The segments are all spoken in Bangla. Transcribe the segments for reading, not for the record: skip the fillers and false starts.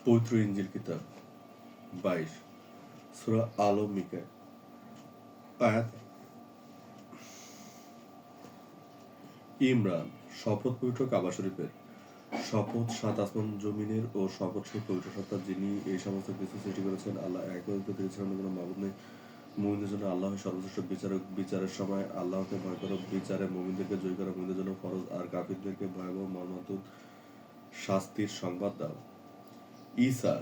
পবিত্র ইঞ্জিল কিতাব 22 সূরা আল-মিকা আয়াত ইমরান। শপথ পবিত্র কাবা শরীফের। শপথ সাত আসমান জমিনের ও শপথ সেই পবিত্র সত্তা যিনি এই সমস্ত কিছু সৃষ্টি করেছেন। আল্লাহ এক তিনি ছাড়া কোনো মাবুদ নেই। মুমিনদের জন্য আল্লাহ সর্বশ্রেষ্ঠ বিচারক। বিচারের সময় আল্লাহকে ভয় করো। বিচারে মুমিনদেরকে জয়ী করো। মুমিনদের জন্য ফরজ আর কাফিরদেরকে ভয়াবহ মর্মান্তিক শাস্তির সংবাদ দাও। ঈসা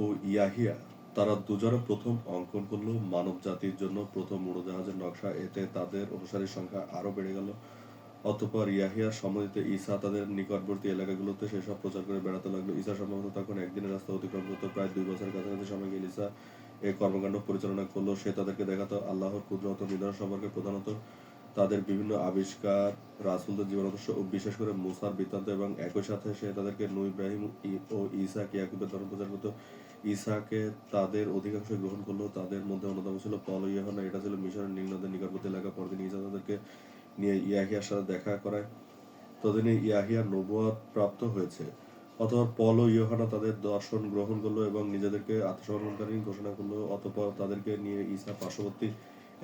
ও ইয়াহিয়া তারা দুজনে প্রথম অঙ্কন করল মানব জাতির জন্য প্রথম উড়োজাহাজের নকশা। এতে তাদের অনুসারীর সংখ্যা আরো বেড়ে গেল। অতঃপর ইয়াহিয়ার সম্মতিতে ঈসা তাদের নিকটবর্তী এলাকাগুলোতে সেসব প্রচার করে বেড়াতে লাগলো। ঈসা সম্ভবত তখন একদিনের রাস্তা অতিক্রম করতে প্রায় 2 বছরের কাছাকাছি সময় গিয়ে ঈসা এই কর্মকাণ্ড পরিচালনা করলো। সে তাদেরকে দেখাতো আল্লাহর কুদরত নিদর্শন সম্পর্কে, প্রধানত তাদের বিভিন্ন আবিষ্কার, রাসূলদের জীবনাদর্শ ও বিশেষ করে মূসার বৃত্তান্ত, এবং একই সাথে সে তাদেরকে নূহ, ইব্রাহিম ও ঈসাক ইয়াকুবের ধর্ম প্রচার করত। ঈসাকে তাদের অধিকাংশই গ্রহণ করলো। তাদের মধ্যে অন্যতম ছিল পল ও ইউহানা। এটা ছিল মিশরের নীল নদের নিকটবর্তী এলাকা। পরদিন ঈসা তাদেরকে নিয়ে ইয়াহিয়ার সাথে দেখা করায়। ততদিনে ইয়াহিয়া নবুয়ত প্রাপ্ত হয়েছে। অতঃপর পল ও ইউহানা তাদের দর্শন গ্রহণ করলো এবং নিজেদেরকে আত্মসমর্পণকারী ঘোষণা করলো। অতঃপর তাদেরকে নিয়ে ঈসা পার্শ্ববর্তী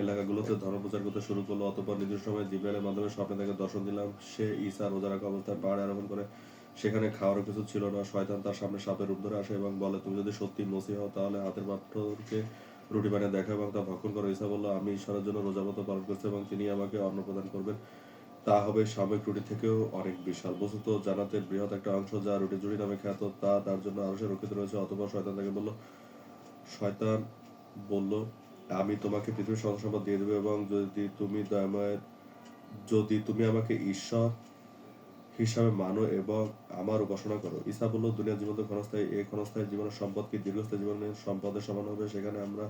এলাকাগুলোতে ধর্ম প্রচার করতে শুরু করলো। অতঃপর নির্দিষ্ট সময় জিবরাইলের মাধ্যমে স্বপ্নে তাকে দর্শন দিলাম। সে ঈসা রোজা রাখা অবস্থায় পাহাড়ে আরোহণ করে। সেখানে খাওয়ারও কিছু ছিল না। শয়তান তার সামনে সাপের রূপ ধরে আসে এবং বলে, তুমি যদি সত্যি মসীহ হও তাহলে হাতের পাথরকে রুটি বানিয়ে দেখাও এবং তা ভক্ষণ করো। ঈসা বলল, আমি ঈশ্বরের জন্য রোজাব্রত পালন করছি এবং তিনি আমাকে অন্ন প্রদান করবেন। তা হবে সাময়িক রুটি থেকেও অনেক বিশাল। বস্তুত জান্নাতের বৃহৎ একটা অংশ যা রুটি জুড়ি নামে খ্যাত তা তার জন্য আরশে রক্ষিত রয়েছে। অতঃপর শয়তান বলল, আমি তোমাকে পৃথিবীর সমস্ত সম্পদ দিয়ে দেব এবং যদি তুমি আমাকে ঈশ্বর হিসাবে মানো এবং আমার উপাসনা করো। ঈসা বলল, দুনিয়ার জীবন তো ক্ষণস্থায়ী। এই ক্ষণস্থায়ী জীবনের সম্পদ কি দীর্ঘস্থায়ী জীবনের সম্পদের সমান হবে? সেখানে আমরা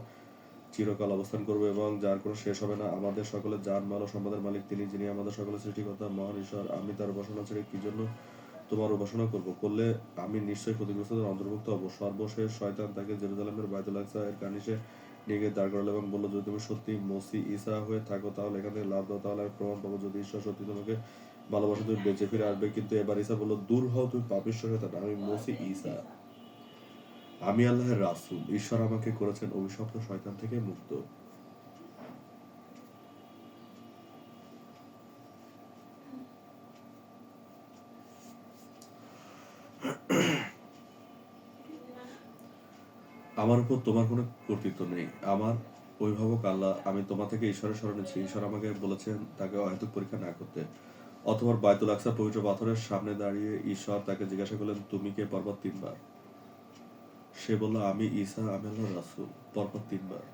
চিরকাল অবস্থান করব এবং যার কোনো শেষ হবে না। আমাদের সকলের জান মাল ও সম্পদের মালিক তিনি, যিনি আমাদের সকলের সৃষ্টিকর্তা মহান ঈশ্বর। আমি তার উপাসনা ছেড়ে কি জন্য তোমার উপাসনা করলে আমি নিশ্চয়ই ক্ষতিগ্রস্তদের অন্তর্ভুক্ত হব। সর্বশেষ শয়তান তাকে জেরুজালেমের বাইতুল আকসা এর কানিসে নিয়ে গিয়ে দাঁড় করালো এবং বলল, যদি তুমি সত্যি মসিহ ঈসা হয়ে থাকো তাহলে এখান থেকে লাভ দাও, তাহলে আমি প্রমাণ পাবো। যদি ঈশ্বর সত্যি তোমাকে ভালোবাসে তুমি বেঁচে ফিরে আসবে। কিন্তু এবার ঈসা বলল, দূর হও, তুমি পাপিষ্ঠ শয়তান। আমি মসিহ ঈসা, আমি আল্লাহর রাসূল। ঈশ্বর আমাকে করেছেন অভিশপ্ত শয়তান থেকে মুক্ত। আমার উপর তোমার কোনো কর্তৃত্ব নেই। আমার অভিভাবক আল্লাহ। আমি তোমা থেকে ঈশ্বরের শরণে ছি। ঈশ্বর আমাকে বলেছেন তাকে অহেতুক পরীক্ষা না করতে। অতঃপর বাইতুল আকসার পবিত্র পাথরের সামনে দাঁড়িয়ে ঈশ্বর তাকে জিজ্ঞাসা করলেন, তুমি কে? পরপর 3 বার। সে বলল, আমি ঈসা, আমি আল্লাহর রাসূল। পরপর 3 বার।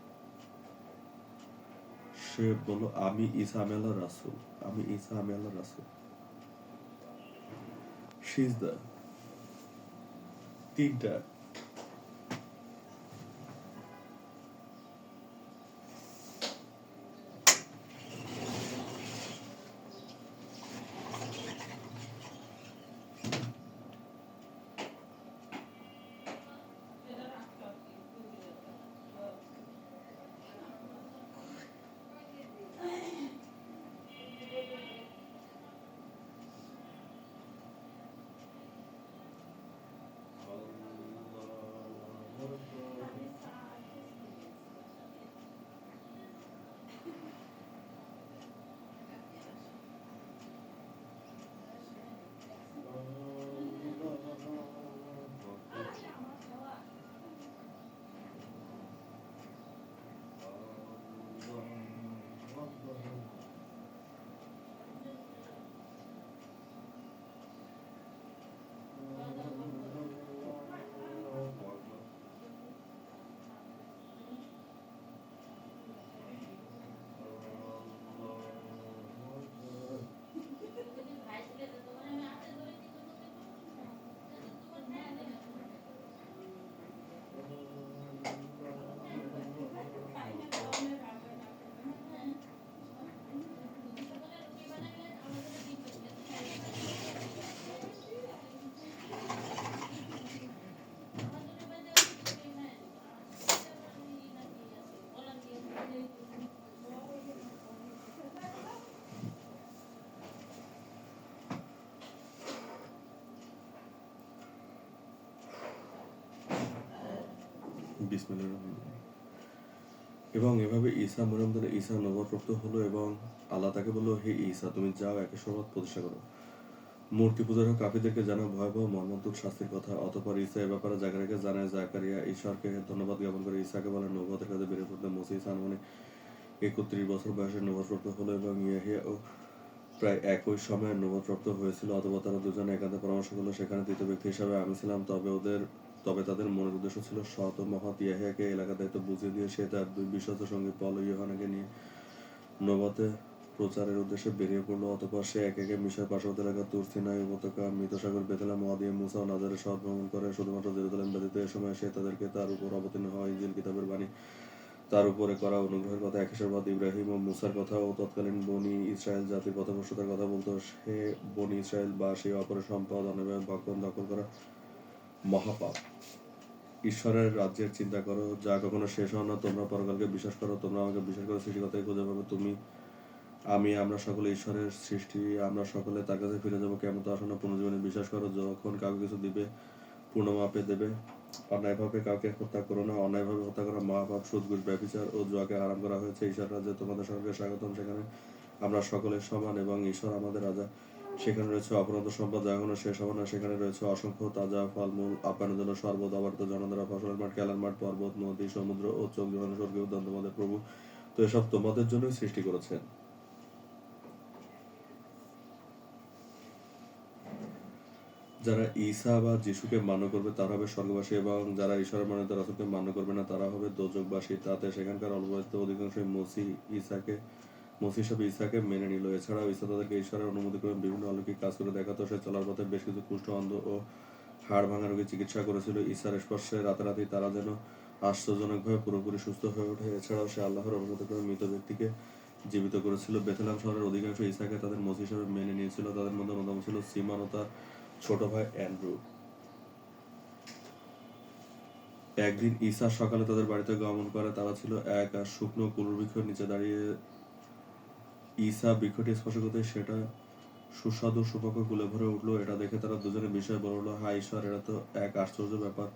সে বলল, আমি ঈসা, আমি আল্লাহর রাসূল। আমি ঈসা, আমি আল্লাহর রাসূল। সিজদা 3টা। বিসমিল্লাহির রহমানির রহিম। এবং এভাবে ঈসা মরিয়মদের ঈসা নবপ্রাপ্ত হলো এবং আল্লাহ তাকে বলল, হে ঈসা, তুমি যাও একে শপথ প্রতিষ্ঠা করো। মূর্তি পূজার কাফিরদেরকে জানা ভয়াবহ মর্মন্তুদ শাস্তির কথা। অতঃপর ঈসা এ ব্যাপারে জাকারিয়াকে জানায়। জাকারিয়া ঈশ্বরকে ধন্যবাদ জ্ঞাপন করে ঈসাকে বলেন, নবুয়তের কাজে বেরিয়ে পড়তে মসিহ ঈসা আনুমানিক 31 বছর বয়সে নবুয়তপ্রাপ্ত হলো এবং ইয়াহিয়াও প্রায় একই সময়ে নবুয়তপ্রাপ্ত হয়েছিল। অথবা তারা দুজনে একান্তে পরামর্শ করলো। সেখানে তৃতীয় ব্যক্তি হিসাবে আমি ছিলাম। তবে তাদের মনের উদ্দেশ্য ছিল সৎ ও মহৎ। ইয়াহিয়াকে এলাকার দায়িত্ব বুঝিয়ে দিয়ে সে তার 2 বিশ্বস্ত সঙ্গী পল ও ইউহানাকে নিয়ে নবুয়তে প্রচারের উদ্দেশ্যে বেরিয়ে পড়ল। অতঃপর সে একে একে মিশর পার্শ্ববর্তী এলাকা, তুর, সিনাই উপত্যকা, মৃতসাগর, বেথলেহেম, ওয়াদি মুসা ও নাজারের শহর ভ্রমণ করে। শুধুমাত্র জেরুজালেম ব্যতীত এ সময় সে তাদেরকে তার উপর অবতীর্ণ হওয়া ইনজিল কিতাবের বাণী, তার উপরে করা অনুগ্রহের কথা, একেশ্বরবাদ, ইব্রাহিম ও মুসার কথা ও তৎকালীন বনি ইসরায়েল জাতির পথভ্রষ্টতার কথা বলতো। সে বনি ইসরায়েল বা সেই অপরের সম্পদ অন্যায়ভাবে ভক্ষণ দখল করা মহাপাপ। ঈশ্বরের রাজ্যের চিন্তা করো, যা কখনো শেষ হয় না। তোমরা পরকালকে বিশ্বাস করো। তোমরা আমাকে বিশ্বাস করো। সৃষ্টিকর্তাকে খুঁজে পাবে। আমরা সকলে ঈশ্বরের সৃষ্টি। আমরা সকলে তার কাছে ফিরে যাবো। কিয়ামত আসন্ন। পুনর্জীবনে বিশ্বাস করো। যখন কাউকে কিছু দিবে, পূর্ণ মাপে দেবে। অন্যায়ভাবে কাউকে হত্যা করো না। অন্যায়ভাবে হত্যা করা মহাপাপ। সুদ, ঘুষ, ব্যভিচার ও জুয়াকে হারাম করা হয়েছে। ঈশ্বর রাজ্যে তোমাদের সকলকে স্বাগতম। সেখানে আমরা সকলে সমান এবং ঈশ্বর আমাদের রাজা। সেখানে রয়েছে অপরন্ত সম্পদ, যা এখনো শেষ হবে না। সেখানে রয়েছে অসংখ্য তাজা ফলমূল, আপ্যায়নের জন্য শরবত, অবারিত জনদ্বারা ফসলের মাঠ, খেলার মাঠ, পর্বত, নদী, সমুদ্র ও চোখ জোড়ানো স্বর্গীয় উদ্যান তোমাদের প্রভু তো এসব তোমাদের জন্যই সৃষ্টি করেছেন। যারা ঈসা বা যিশুকে মান্য করবে তারা হবে স্বর্গবাসী এবং যারা ঈশ্বরের মনোনীত রাসূলকে মান্য করবে না তারা হবে দোজখবাসী। তাতে সেখানকার অল্পবয়স্ক অধিকাংশই মসিহ হিসেবে ঈসাকে মেনে নিল। এছাড়াও ঈসা তাদেরকে ঈশ্বরের অনুমতিক্রমে বিভিন্ন অলৌকিক কাজ করে দেখাতো। সে চলার পথে বেশ কিছু কুষ্ঠ, অন্ধ ও হাড় ভাঙা রোগী চিকিৎসা করেছিল। ঈসার স্পর্শে রাতারাতি তারা যেন আশ্চর্যজনকভাবে পুরোপুরি সুস্থ হয়ে ওঠে। এছাড়াও সে আল্লাহর অনুমতিক্রমে মৃত ব্যক্তিকে জীবিত করেছিল। বেথলেহেম শহরের অধিকাংশ ঈসাকে তাদের মসিহ হিসেবে মেনে নিয়েছিল। তাদের মধ্যে অন্যতম ছিল সিমন ও তার ছোট ভাই অ্যান্ড্রু। একদিন ঈসা সকালে তাদের বাড়িতে গমন করে। তারা ছিল এক আর শুকনো কুলুর বৃক্ষের নিচে দাঁড়িয়ে। ঈসা বৃক্ষটি স্পর্শ করতে সেটা সুস্বাদু সুপাক কুলে ভরে উঠল। এটা দেখে তারা দুজনে বিস্ময়ে বলে উঠল, হায় ঈশ্বর, এটা তো এক আশ্চর্য ব্যাপার।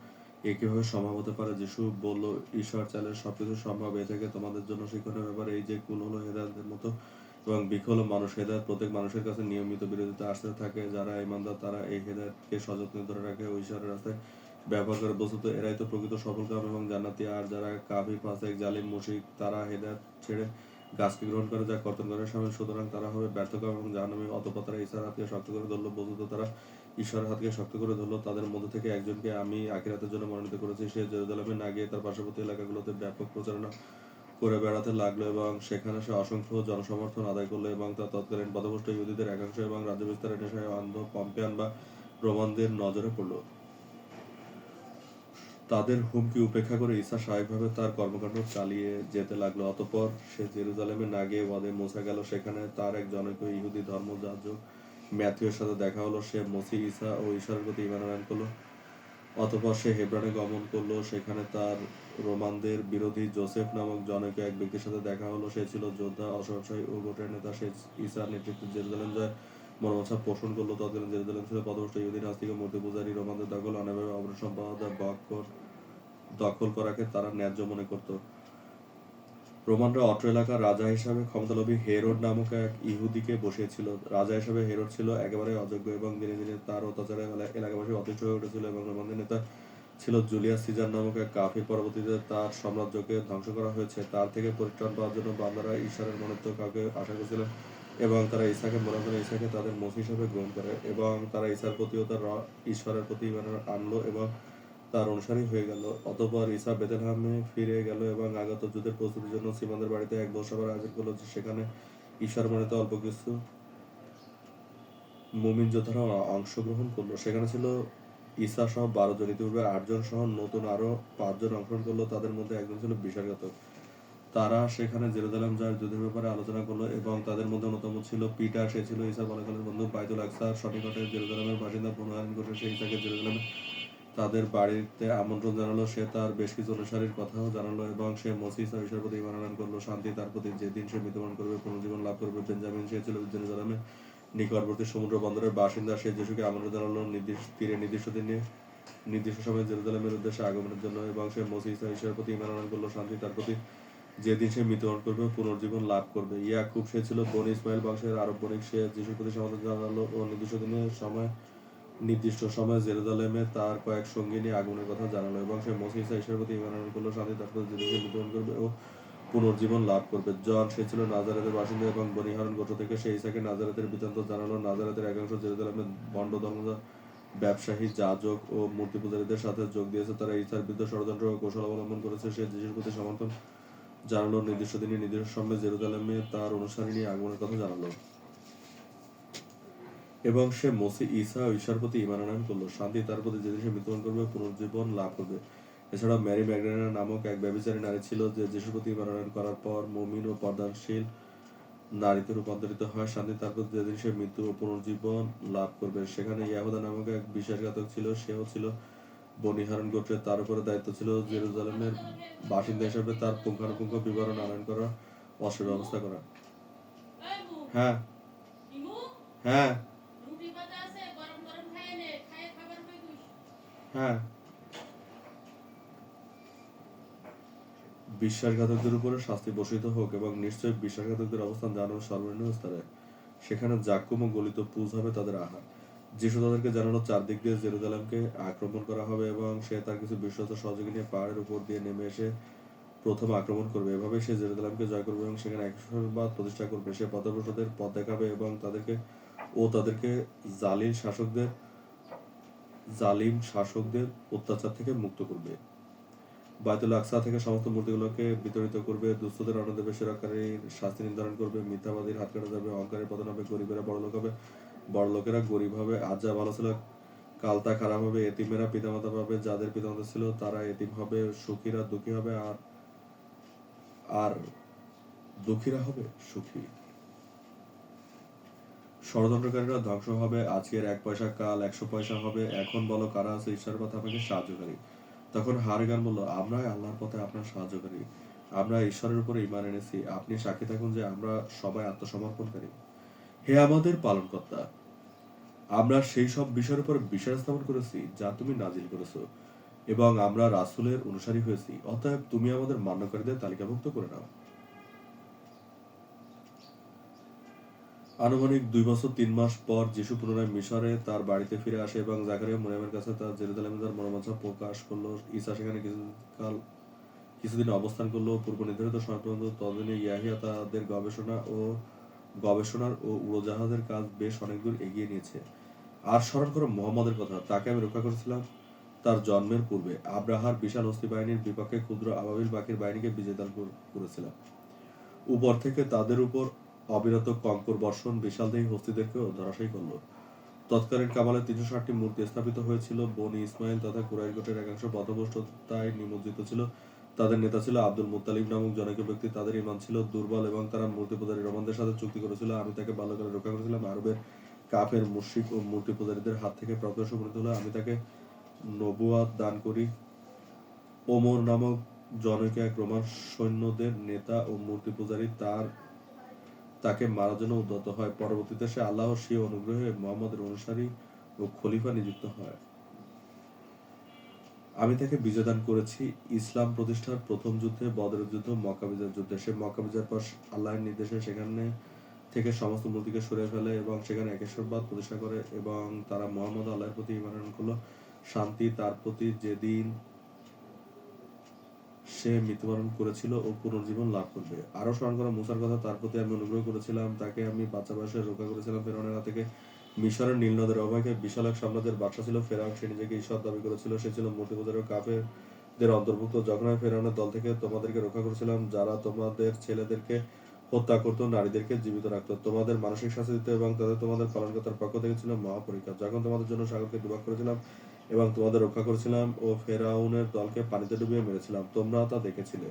এ কিভাবে সম্ভব হতে পারে? যিশু বলল, ঈশ্বর চাইলে সবকিছু সম্ভব। এ থেকে তোমাদের জন্য শিক্ষণীয় ব্যাপার এই যে, কুল হলো হেদায়েতের মতো এবং বৃক্ষ হলো মানুষ। হেদায়েত প্রত্যেক মানুষের কাছে নিয়মিত বিরোধিতা আসতে থাকে। যারা ঈমানদার তারা এই হেদায়েতকে সযত্নে ধরে রাখে ও ঈশ্বরের রাস্তায় ব্যবহার করে। বস্তুত এরাই তো প্রকৃত সফলকাম এবং জান্নাতি। আর যারা কাফির, ফাসেক, জালিম, মুশরিক তারা হেদায়েত ছেড়ে গাছকে গ্রহণ করে, যা কর্তন করে সামিল। সুতরাং তারা হবে ব্যর্থকাম এবং জাহান্নামী। অতঃপর তারা ঈসার হাতকে শক্ত করে ধরল। বস্তুত তারা ঈশ্বরের হাতকে শক্ত করে ধরল। তাদের মধ্য থেকে একজনকে আমি আখিরাতের জন্য মনোনীত করেছি। সে জেরুজালেমে না গিয়ে তার পার্শ্ববর্তী এলাকাগুলোতে ব্যাপক প্রচারণা করে বেড়াতে লাগলো এবং সেখানে সে অসংখ্য জনসমর্থন আদায় করলো এবং তা তৎকালীন পথভ্রষ্ট ইহুদিদের একাংশ এবং রাজ্য বিস্তারের নেশায় অন্ধ পম্পেয়ান বা রোমানদের নজরে পড়ল। তাদের হুমকি উপেক্ষা করে ঈসা স্বাভাবিকভাবে তার কর্মকাণ্ড চালিয়ে যেতে লাগলো। অতঃপর সে জেরুজালেমে না গিয়ে ওয়াদে মুসা গেল। সেখানে তার এক জনৈক ইহুদি ধর্মযাজক ম্যাথিউয়ের সাথে দেখা হলো। সে মসিহ ঈসা ও ঈশ্বরের প্রতি ঈমান আনয়ন করলো। অতঃপর সে হেব্রনে গমন করলো। সেখানে তার রোমানদের বিরোধী জোসেফ নামক জনৈক এক ব্যক্তির সাথে দেখা হলো। সে ছিল যোদ্ধা, অসহসায়ী ও গোত্রের নেতা। সে ঈসার নেতৃত্বে জেরুজালেম জয়ের মনোবাঞ্ছা পোষণ করলো। তৎকালীন জেরুজালেম ছিল পথভ্রষ্ট ইহুদি, নাস্তিক ও মূর্তি পূজারী। রোমানদের দখল, অন্যায়ভাবে অপরের সম্পদ দখল করাকে তারা ন্যায্য মনে করত। রোমানরা অত্র এলাকার রাজা হিসাবে ক্ষমতালোভী হেরোড নামক এক ইহুদিকে বসিয়েছিল। রাজা হিসাবে হেরোড ছিল একেবারে অযোগ্য এবং দিনে দিনে তার অত্যাচারে এলাকাবাসী অতিষ্ঠ হয়ে উঠেছিল এবং রোমানদের নেতা ছিল জুলিয়াস সিজার নামক এক কাফির। পরবর্তীতে তার সাম্রাজ্যকে ধ্বংস করা হয়েছে। তার থেকে পরিত্রাণ পাওয়ার জন্য বান্দারা ঈশ্বরের মনোনীত কাউকে আশা করেছিলেন এবং তারা ঈসাকে মনে করে ঈসাকে তাদের মসিহ হিসাবে গ্রহণ করে এবং তারা ঈসার প্রতি ও তার ঈশ্বরের প্রতি ঈমান আনলো এবং তার অনুসারী হয়ে গেল। অতঃপর ঈসা বেথলেহেমে ফিরে গেল এবং আগত যুদ্ধের প্রস্তুতির জন্য সিমনদের বাড়িতে এক ভোজসভার আয়োজন করল। সেখানে ঈশ্বর মনোনীত অল্প কিছু মুমিন যোদ্ধারা অংশগ্রহণ করলো। সেখানে ছিল ঈসা সহ 12 জন। ইতিপূর্বে 8 জন সহ নতুন আরো 5 জন অংশগ্রহণ করলো। তাদের মধ্যে একজন ছিল বিশ্বাসঘাতক। তারা সেখানে জেরুজালেম জয়ের যুদ্ধের ব্যাপারে আলোচনা করলো এবং তাদের মধ্যে অন্যতম ছিল পিটার। সে ছিল ঈসার বাল্যকালের বন্ধু। বাইতুল আকসার সন্নিকটে জেরুজালেমের বাসিন্দা পুনরায় ঘটে সে ঈসাকে জেরুজালেমে তাদের বাড়িতে আমন্ত্রণ জানালো। সে তার বেশ কিছু অনুসারীর কথাও জানালো এবং সে মসিহ ঈসা ঈশ্বরের প্রতি ঈমান আনয়ন করলো। শান্তি তার প্রতি। যেদিন সে মৃত্যুবরণ করবে, পুনর্জীবন লাভ করবে। বেঞ্জামিন, সে ছিল জেরুজালেমের নিকটবর্তী সমুদ্র বন্দরের বাসিন্দা। সে যিশুকে আমন্ত্রণ জানালো নির্দিষ্ট দিনে নির্দিষ্ট সময়ে জেরুজালেমের উদ্দেশ্যে আগমনের জন্য, এবং সে মসিহ ঈসা ঈশ্বরের প্রতি ঈমান আনয়ন করলো, শান্তি তার প্রতি। যেদিন সে মৃত্যুবরণ করবে, পুনর্জীবন লাভ করবে। ইয়াকুব সে ছিল বনী ইসমাইল বংশের আরব বণিক। সে যিশুর প্রতি সমর্থন জানালো ও নির্দিষ্ট সময়ে জেরুজালেমে তার কয়েক সঙ্গী নিয়ে আগমনের কথা জানালো, এবং সে মসিহ ঈসা ঈশ্বরের প্রতি ঈমান আনয়ন করলো, শান্তি তার প্রতি। যেদিন সে মৃত্যুবরণ করবে ও পুনর্জীবন লাভ করবে। জন সে ছিল নাজারেতের বাসিন্দা এবং বনী হারুন গোত্র থেকে। সে ঈসাকে নাজারেতের বৃত্তান্ত জানালো। নাজারেতের একাংশ জেরুজালেমের বন্ড ধর্মদার ব্যবসায়ী, যাজক ও মূর্তি পূজারীদের সাথে যোগ দিয়েছে। তারা ঈসার বিরুদ্ধে ষড়যন্ত্র ও কৌশল অবলম্বন করেছে। সে যিশুর প্রতি সমর্থন জানালো। নির্দিষ্ট দিনে নির্দিষ্ট সময়ে জেরুজালেমে তার অনুসারী নিয়ে আগমনের কথা জানালো, এবং সে মসিহ ঈসা ও ঈসার প্রতি ঈমান আনয়ন করলো, শান্তি তার প্রতি। যেদিন সে মৃত্যুবরণ করবে, পুনর্জীবন লাভ করবে। এছাড়াও ম্যারি ম্যাগডালেনা নামক এক ব্যভিচারী নারী ছিল, যে যিশুর প্রতি ঈমান আনয়ন করার পর মুমিন ও পর্দাশীল নারীতে রূপান্তরিত হয়, শান্তি তার প্রতি। যেদিন সে মৃত্যু ও পুনর্জীবন লাভ করবে। সেখানে ইয়াহুদা নামক এক বিশ্বাসঘাতক ছিল, সেও ছিল বনী হারুন গোত্রের। তার উপরে দায়িত্ব ছিল জেরুজালেমের বাসিন্দা হিসেবে তার পুঙ্খানুপুঙ্খ বিবরণ আনয়ন করা, অস্ত্রের ব্যবস্থা করা। হ্যাঁ হ্যাঁ হ্যাঁ বিশ্বাসঘাতকদের উপরে শাস্তি বর্ষিত হোক, এবং নিশ্চয়ই বিশ্বাসঘাতকদের অবস্থান জানানো সর্বনিম্ন স্তরে। সেখানে জাক্কুম ও গলিত পুঁজ হবে তাদের আহার। যিশু তাদেরকে জানালো চারদিক দিয়ে জেরুজালেমকে আক্রমণ করা হবে, এবং সে তার কিছু বিশ্বস্ত সহযোগী নিয়ে পাহাড়ের উপর দিয়ে নেমে এসে প্রথম আক্রমণ করবে। এভাবে সে জেরুজালেমকে জয় করবে এবং সেখানে একশবাদ প্রতিষ্ঠা করবে। সে পথভ্রষ্টদের পথ দেখাবে এবং তাদেরকে জালিম শাসকদের অত্যাচার থেকে মুক্ত করবে। বায়তুল আকসা থেকে সমস্ত মূর্তিগুলোকে বিতাড়িত করবে। দুস্থদের অন্ন দেবে, সেরাকারীর শাস্তি নির্ধারণ করবে। মিথ্যাবাদীর হাত কাটা যাবে, অহংকারের পতন হবে, গরিবেরা বড়লোক হবে, বড়লোকেরা গরিব হবে। আজ যা ভালো ছিল কাল তা খারাপ হবে। এতিমেরা পিতামাতা পাবে, যাদের পিতামাতা ছিল তারা এতিম হবে। সুখীরা দুঃখী হবে, আর দুঃখীরা হবে সুখী। ষড়যন্ত্রকারীরা ধ্বংস হবে। আজকের 1 পয়সা কাল 100 পয়সা হবে। এখন বলো, কারা আছে ঈশ্বরের পথে আপনাকে সাহায্যকারী? তখন হারগান বলল, আমরাই আল্লাহর পথে আপনার সাহায্যকারী। আমরা ঈশ্বরের উপরে ঈমান এনেছি। আপনি সাক্ষী থাকুন যে আমরা সবাই আত্মসমর্পণকারী। হে আমাদের পালনকর্তা, আমরা সেই সব বিষয়ের উপর বিশ্বাস স্থাপন করেছি যা তুমি নাজিল করেছো, এবং আমরা রাসূলের অনুসারী হয়েছি। অতএব তুমি আমাদের মান্যকারীদের তালিকাভুক্ত করে নাও। আনুমানিক 2 বছর 3 মাস পর যিশু পুনরায় মিশরে তার বাড়িতে ফিরে আসে, এবং জাকারিয়া মরিয়মের কাছে তার জেরুজালেমে তার মনোবাঞ্ছা প্রকাশ করলো। ঈসা সেখানে কিছুদিন অবস্থান করলো। পূর্ব নির্ধারিত সময় পর্যন্ত। ততদিনে ইয়াহিয়া তাদের গবেষণার ও উড়োজাহাজের কাজ বেশ অনেক দূর এগিয়ে নিয়েছে। আর স্মরণ করো মুহাম্মদের কথা, তাকে আমি রক্ষা করেছিলাম তার জন্মের পূর্বে। আব্রাহার বিশাল হস্তি বাহিনীর বিপক্ষে ক্ষুদ্র আবাবিল পাখির বাহিনীকে বিজয় দান করেছিলাম। উপর থেকে তাদের উপর অবিরত কঙ্কর বর্ষণ বিশালদেহী হস্তিদেরকেও ধরাশায়ী করল। তৎকালীন কামালে 360টি মূর্তি স্থাপিত হয়েছিল। বনী ইসমাইল তথা কুরাইশ গোত্রের একাংশ পথভ্রষ্টতায় নিমজ্জিত ছিল। তাদের নেতা ছিল আব্দুল মুত্তালিব নামক জনৈক ব্যক্তি। তাদের ঈমান ছিল দুর্বল, এবং তারা মূর্তি পূজারী রোমানদের সাথে চুক্তি করেছিল। আমি তাকে বাল্যকালে রক্ষা করেছিলাম আরবের কাফের, মুশরিক ও মূর্তি পূজারীদের হাত থেকে প্রকাশ্য উপনীত হলো। আমি তাকে নবুয়াত দান করি। ওমর নামক জনৈক এক রোমান সৈন্যদের নেতা ও মূর্তি পূজারী তাকে মারার জন্য উদ্যত হয়। পরবর্তীতে সে আল্লাহর স্বীয় অনুগ্রহে মুহাম্মদের অনুসারী ও খলিফা নিযুক্ত হয়। আমি তাকে বিজয় দান করেছি ইসলাম প্রতিষ্ঠার প্রথম যুদ্ধে, বদরের যুদ্ধ, মক্কা বিজয়ের যুদ্ধে। সে মক্কা বিজয়ের পর আল্লাহর নির্দেশে সেখানে থেকে সমস্ত মূর্তিকে সরিয়ে ফেলে এবং সেখানে একেশ্বরবাদ প্রতিষ্ঠা করে, এবং তারা মুহাম্মদ আল্লাহর প্রতি ঈমান আনয়ন করল, শান্তি তার প্রতি। যেদিন সে মৃত্যুবরণ করেছিল ও পুনর্জীবন লাভ করবে। আরো স্মরণ করা মুসার কথা, তার প্রতি আমি অনুগ্রহ করেছিলাম। তাকে আমি বাচ্চা বয়সে রক্ষা করেছিলাম ফেরাউনের হাত থেকে। মিশরের নীল নদের অববাহিকায় বিশাল এক সাম্রাজ্যের বাদশা ছিল ফেরাউন। সে নিজেকে ঈশ্বর দাবি করেছিল। সে ছিল মূর্তি পূজারী ও কাফেরদের অন্তর্ভুক্ত। যখন আমি ফেরাউনের দল থেকে তোমাদেরকে রক্ষা করেছিলাম, যারা তোমাদের ছেলেদেরকে হত্যা করত, নারীদেরকে জীবিত রাখত, তোমাদের মানসিক শাস্তি দিত, এবং তাদের তোমাদের পালনকর্তার পক্ষ থেকে ছিল মহাপরীক্ষা। যখন তোমাদের জন্য সাগরকে দুভাগ করেছিলাম এবং তোমাদের রক্ষা করেছিলাম ও ফেরাউনের দলকে পানিতে ডুবিয়ে মেরেছিলাম, তোমরা তা দেখেছিলে।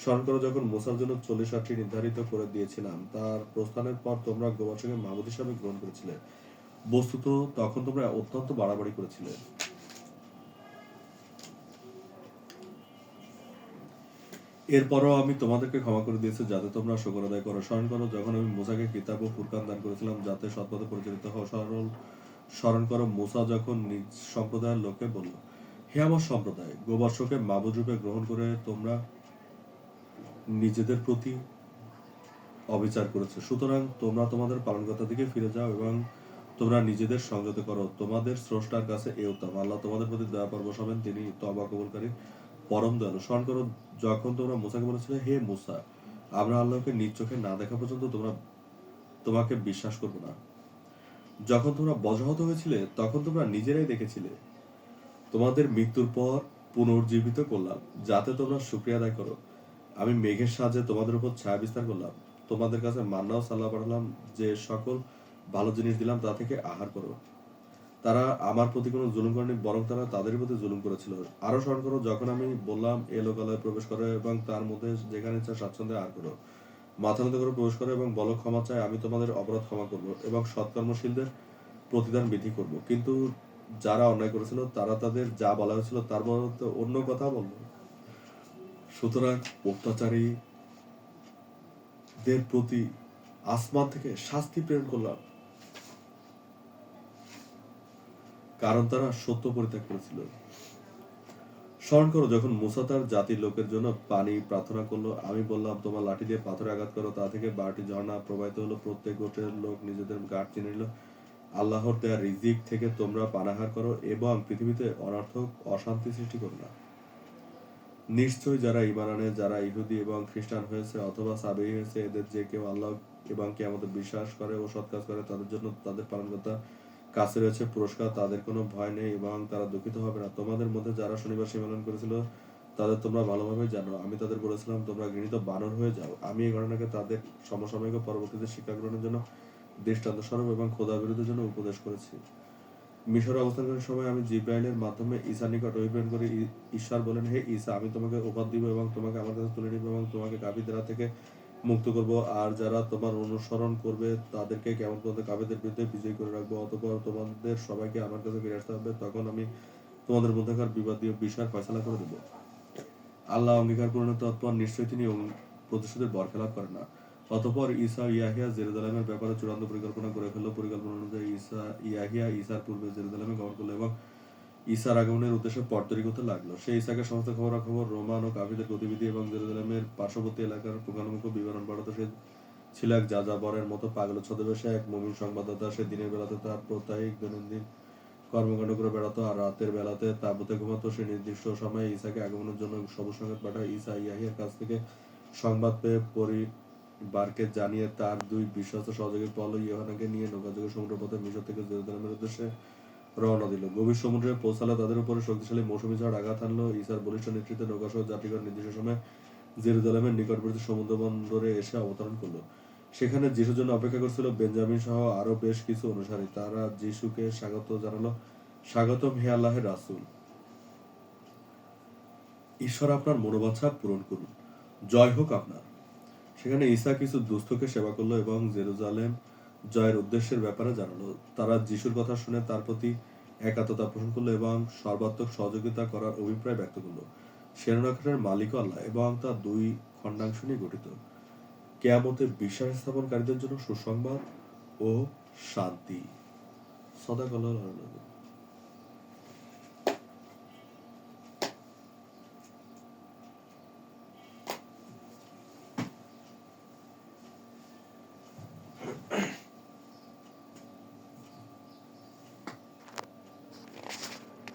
স্মরণ করো যখন মুসার জন্য 40 রাত্রি নির্ধারিত করে দিয়েছিলাম, তার প্রস্থানের পর তোমরা গোবর্ষকে মাবুদ হিসাবে গ্রহণ করেছিলে। বস্তুত তখন তোমরা অত্যন্ত বাড়াবাড়ি করেছিলে। এরপরও আমি তোমাদেরকে ক্ষমা করে দিয়েছি যাতে তোমরা শুকর আদায় করো। স্মরণ করো যখন আমি মুসাকে কিতাব ও ফুরকান দান করেছিলাম যাতে সৎপথে পরিচালিত হও। স্মরণ করো মুসা যখন নিজ সম্প্রদায়ের লোককে বলল, হে আমার সম্প্রদায়, গোবর্ষকে মাবুদ রূপে গ্রহণ করে তোমরা নিজেদের প্রতি অবিচার করেছে। সুতরাং তোমরা তোমাদের পালনকর্তার দিকে ফিরে যাও এবং তোমরা নিজেদের সংযত করো। তোমাদের স্রষ্টার কাছে এ উত্তম। আল্লাহ তোমাদের প্রতি দয়া পরবশ হবেন, তিনি তওবা কবুলকারী পরম দয়ালু। স্মরণ করো যখন তোমরা মুসাকে বলেছিলে, হে মুসা, আমরা আল্লাহকে নিজ চোখে না দেখা পর্যন্ত তোমাকে বিশ্বাস করব না। যখন তোমরা বজ্রাহত হয়েছিলে তখন তোমরা নিজেরাই দেখেছিলে তোমাদের মৃত্যুর পর পুনর্জীবিত করলাম, যাতে তোমরা শুকরিয়া আদায় করো। আমি মেঘের সাহায্যে তোমাদের উপর ছায়া বিস্তার করলাম, তোমাদের কাছে মান্নাও সাল্লাহ পাঠালাম, যে সকল ভালো জিনিস দিলাম তা থেকে আহার করো। তারা আমার প্রতি কোনো জুলুম করেনি, বরং তারা তাদের প্রতি জুলুম করেছিল। আরো স্মরণ করো যখন আমি বললাম, এ লোকালয়ে প্রবেশ করো এবং তার মধ্যে যেখানে ইচ্ছা স্বাচ্ছন্দ্যে আহার করো, মাথা নত করে প্রবেশ করো এবং বলো ক্ষমা চাই, আমি তোমাদের অপরাধ ক্ষমা করবো এবং সৎকর্মশীলদের প্রতিদান বৃদ্ধি করব। কিন্তু যারা অন্যায় করেছিল তারা তাদের যা বলা হয়েছিল তার বদলে অন্য কথা বলল। সুতরাং অত্যাচারীদের প্রতি আসমান থেকে শাস্তি প্রেরণ করলাম, কারণ তারা সত্য পরিত্যাগ করেছিল। স্মরণ করো যখন মুসা তার জাতির লোকের জন্য পানি প্রার্থনা করলো, আমি বললাম, তোমার লাঠি দিয়ে পাথরে আঘাত করো। তা থেকে 12টি ঝর্ণা প্রবাহিত হলো। প্রত্যেক গোত্রের লোক নিজেদের গাঢ় চিনে নিল। আল্লাহর দেয়া রিজিক থেকে তোমরা পানাহার করো এবং পৃথিবীতে অনর্থক অশান্তি সৃষ্টি করো না। নিশ্চয়ই যারা ঈমান আনে, যারা ইহুদি এবং খ্রিস্টান হয়েছে অথবা সাবেয়ী হয়েছে, এদের যে কেউ আল্লাহ এবং কিয়ামতে বিশ্বাস করে ও সৎ কাজ করে, তাদের জন্য তাদের পালনকর্তা কাছে রয়েছে পুরস্কার। তাদের কোনো ভয় নেই এবং তারা দুঃখিত হবে না। তোমাদের মধ্যে যারা শনিবার সীমালন করেছিল তাদের তোমরা ভালোভাবে জানো। আমি তাদের বলেছিলাম, তোমরা ঘৃণিত বানর হয়ে যাও। আমি এই ঘটনাকে তাদের সমসাময়িক ও পরবর্তীতে শিক্ষা গ্রহণের জন্য দৃষ্টান্ত স্বরূপ এবং খোদা বিরোধের জন্য উপদেশ করেছি। মিশরে অবস্থানের সময় আমি জিব্রাইলের মাধ্যমে ঈসার নিকট অভিপ্রেরণ করে ঈশ্বর বলেন, হে ঈসা, আমি তোমাকে উপহার দিব এবং তোমাকে আমার কাছে তুলে নিব এবং তোমাকে কাফিরদের হাত থেকে মুক্ত করব। আর যারা তোমার অনুসরণ করবে তাদেরকে কেমন পর্যন্ত কাফিরদের বিরুদ্ধে বিজয়ী করে রাখবো। অতঃপর তোমাদের সবাইকে আমার কাছে ফিরে আসতে হবে, তখন আমি তোমাদের মধ্যকার বিবাদীয় বিষয় ফয়সালা করে দেব। আল্লাহ অঙ্গীকার পূরণের তৎপর, নিশ্চয়ই তিনি প্রতিশোধের বরখেলাপ করেন না। অতঃপর ঈসা ইয়াহিয়া জেরুজালেমের ব্যাপারে চূড়ান্ত পরিকল্পনা করে ফেলল। পরিকল্পনা অনুযায়ী ইয়াহিয়া ঈসার পূর্বে জেরুজালেমে গমন করলো এবং ঈসার আগমনের উদ্দেশ্যে পথ তৈরি করতে লাগলো। সে ঈসাকে সমস্ত খবরাখবর, রোমান ও কাফিরদের গতিবিধি এবং জেরুজালেমের পার্শ্ববর্তী এলাকার পুঙ্খানুপুঙ্খ বিবরণ পাঠাতো। সে ছিল এক যাযাবরের মতো পাগলের ছদ্মবেশে এক মুমিন সংবাদদাতা। সে দিনের বেলাতে তার প্রত্যহিক দৈনন্দিন কর্মকাণ্ড করে বেড়াতো আর রাতের বেলাতে তাঁবুতে ঘুমাতো। সে নির্দিষ্ট সময়ে ঈসাকে আগমনের জন্য সবুজ সংকেত পাঠায়। ঈসা ইয়াহিয়ার কাছ থেকে সংবাদ পেয়ে পরিবারকে জানিয়ে তার দুই বিশ্বস্ত সহযোগী পল ও ইউহানাকে নিয়ে নৌকাযোগে সমুদ্রপথে মিশর থেকে জেরুজালেমের উদ্দেশ্যে রওনা দিল। গভীর সমুদ্রে পৌঁছালে তাদের উপরে শক্তিশালী মৌসুমী ঝড় আঘাত হানলো। ঈসার বলিষ্ঠ নেতৃত্বে নৌকাসহ যাত্রীগণ নির্দিষ্ট সময় জেরুজালেমের নিকটবর্তী সমুদ্র বন্দরে এসে অবতরণ করলো। সেখানে যিশুর জন্য অপেক্ষা করছিল বেঞ্জামিন সহ আরো বেশ কিছু অনুসারী। তারা যিশুকে স্বাগত জানালো, স্বাগতম হে আল্লাহের রাসূল, ঈশ্বর আপনার মনোবাঞ্ছা পূরণ করুন, জয় হোক আপনার। সেখানে ঈসা কিছু দুস্থকে সেবা করলো এবং জেরুজালেম জয়ের উদ্দেশ্যের ব্যাপারে জানালো। তারা যিশুর কথা শুনে তার প্রতি একাত্মতা পোষণ করলো এবং সর্বাত্মক সহযোগিতা করার অভিপ্রায় ব্যক্ত করলো। সেনানগরের মালিক আল্লাহ এবং তা দুই খণ্ডাংশ নিয়ে গঠিত। কিয়ামতে বিশ্বাস স্থাপনকারীদের জন্য সুসংবাদ ও শান্তি। সদাকল্লাহ।